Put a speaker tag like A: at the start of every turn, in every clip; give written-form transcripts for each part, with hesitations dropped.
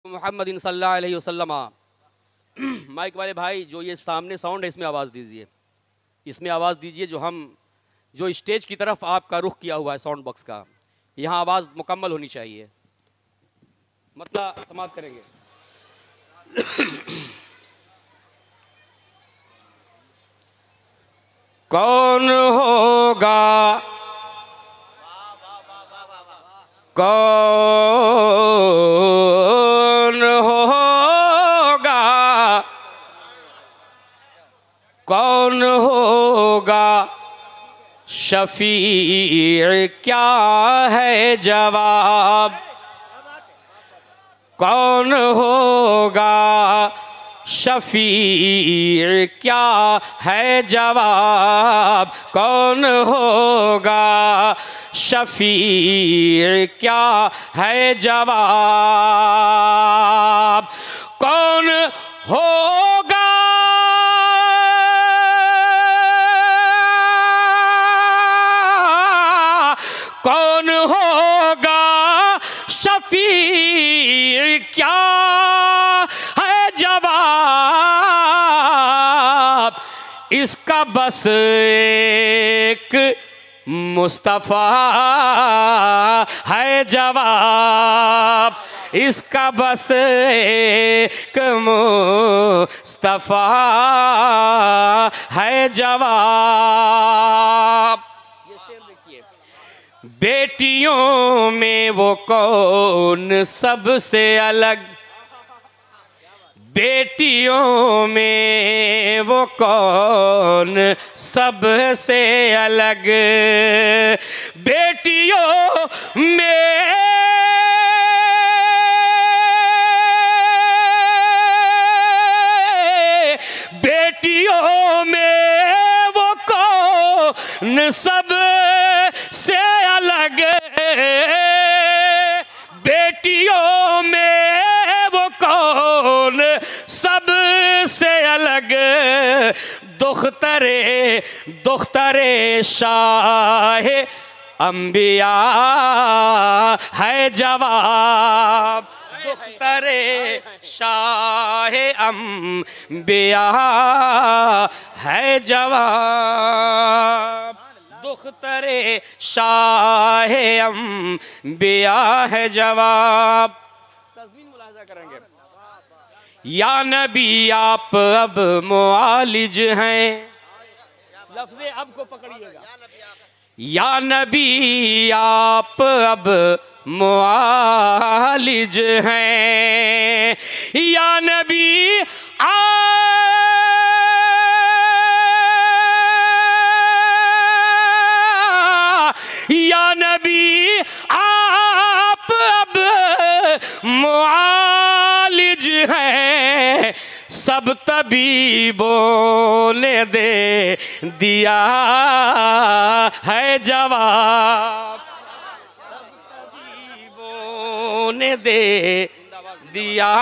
A: मोहम्मद सल्लल्लाहु अलैहि वसल्लम। माइक वाले भाई, जो ये सामने साउंड है इसमें आवाज़ दीजिए, इसमें आवाज़ दीजिए। जो स्टेज की तरफ आपका रुख किया हुआ है साउंड बॉक्स का, यहाँ आवाज़ मुकम्मल होनी चाहिए। मतलब समाप्त करेंगे। कौन होगा, कौन होगा, कौन होगा शफीर, क्या है जवाब। कौन होगा शफीर, क्या है जवाब। कौन होगा शफीर, क्या है जवाब। कौन होगा कौन होगा शफीर, क्या है जवाब। इसका बस एक मुस्तफ़ा है जवाब। इसका बस एक मुस्तफ़ा है जवाब। बेटियों में वो कौन सबसे अलग, बेटियों में वो कौन सबसे अलग। बेटियों में वो कौन सबसे अलग। बेटियों में वो कौन सबसे अलग। दुख्तरे शाह अंबिया है जवाब। दुख्तरे शाह अंबिया है जवाब। दुख्तरे शाह अंबिया है जवाब। तस्वीर मुलाजा करेंगे। या नबी आप अब मुआलिज हैं, लफ्ज़े अब को पकड़िएगा। या नबी आप अब मुआलिज हैं। या नबी या नबी आप अब मुआलिज हैं। सब तबीबों ने दे दिया है जवाब। सब तबीबों ने दे दिया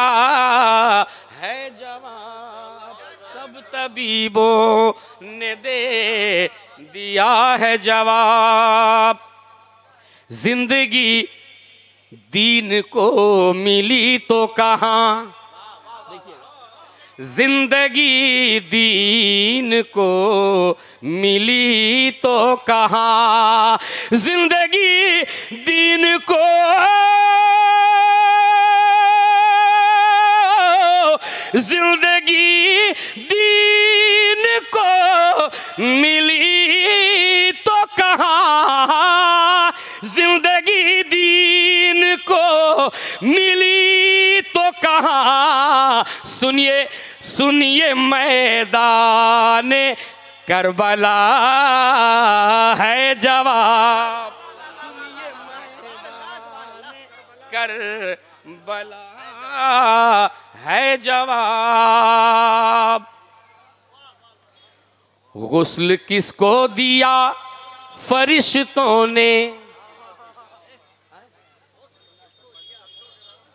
A: है जवाब। सब तबीबों ने दे दिया है जवाब। जिंदगी दीन को मिली तो कहाँ, जिंदगी दीन को मिली तो कहाँ। जिंदगी दीन को जिंदगी दीन को मिली तो कहाँ। जिंदगी दीन को मिली तो कहाँ। सुनिए सुनिए मैदान करबला है जवाब। सुनिए मैदान करबला है जवाब। गुस्ल किसको दिया फरिश्तों ने,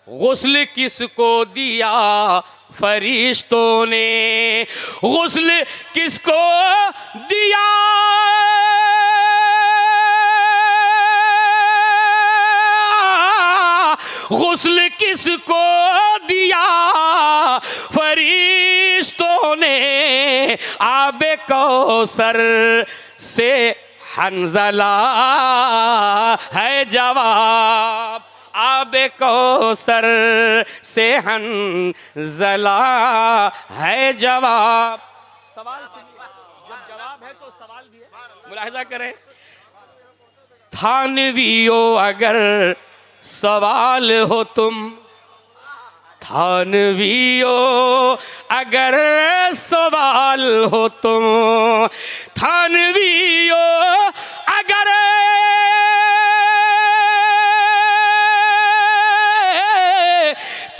A: गुस्ल किसको दिया फरिश्तों ने। गुस्ल किसको दिया, गुस्ल किसको आबे कौसर से हंजला है जवाब, आबे कौसर से हंजला है जवाब। सवाल सुनिए, जब जवाब है तो सवाल भी है, मुलाहिजा करें। थानवियो अगर सवाल हो तुम, थानवियो अगर सवाल हो तुम, थानवियो अगर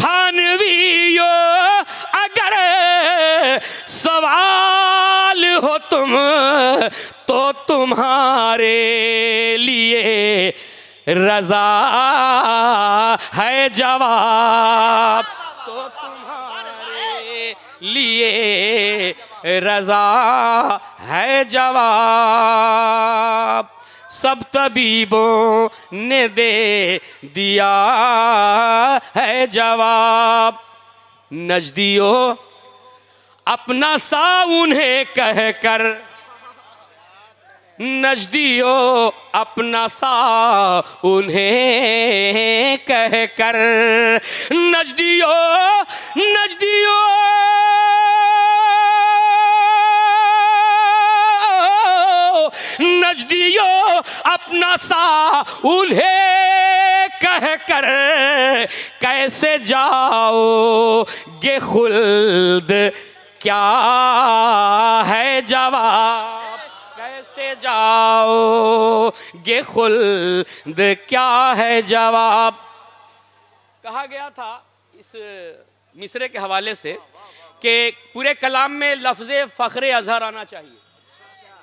A: थानवियो अगर सवाल हो तुम, तो तुम्हारे लिए रजा है जवाब, तो तुम्हारे लिए रजा है जवाब। सब तबीबों ने दे दिया है जवाब, नजदियों अपना सा उन्हें कहकर, नजदियों अपना सा उन्हें कहकर, नजदियों नजदियों नजदियों अपना सा उन्हें कहकर, कैसे जाओगे खुल्द क्या है जवाब, कैसे जाओगे खुल्द क्या है जवाब। कहा गया था इस मिसरे के हवाले से कि पूरे कलाम में लफ्ज़े फ़ख्र अज़हर आना चाहिए।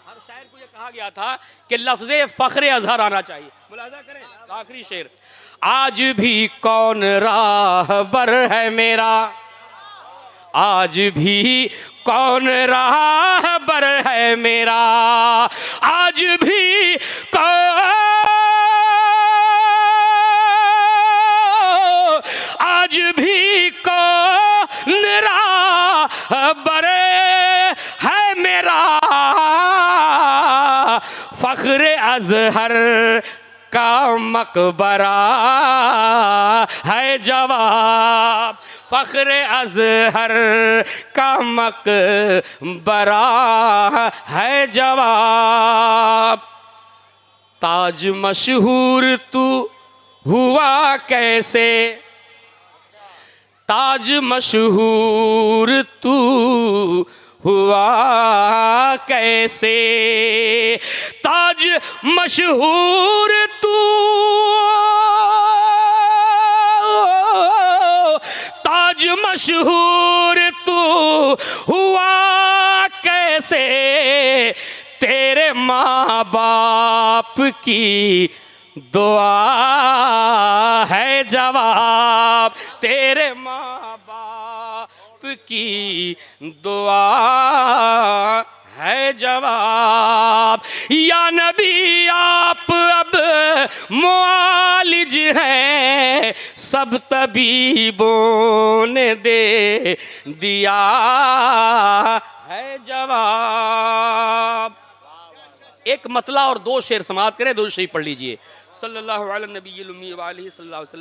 A: हर शायर को ये कहा गया था कि लफ्ज़े फ़ख्र अज़हर आना चाहिए। मुलाहिज़ा करें आखिरी शेर, आज भी कौन राहबर है मेरा, आज भी कौन राहबर है मेरा, आज भी आज भी कौन राहबर है मेरा, फ़ख्र अज़हर का मकबरा है जवाब, फ़ख्र अज़हर का मकबरा है जवाब। ताज मशहूर तू हुआ कैसे, ताज मशहूर तू हुआ कैसे, ताज मशहूर तू, ताज मशहूर तू हुआ कैसे, तेरे माँ बाप की दुआ है जवाब, तेरे माँ बाप की दुआ है जवाब। या नबी आप अब मुआलिज हैं, सब तबीबों ने दे दिया है जवाब। एक मतला और दो शेर समाअत करें, दो शेर पढ़ लीजिए। सल्लल्लाहु अलैहि नबी उम्मी व आलिहि सल्लल्लाहु अलैहि वसल्लम।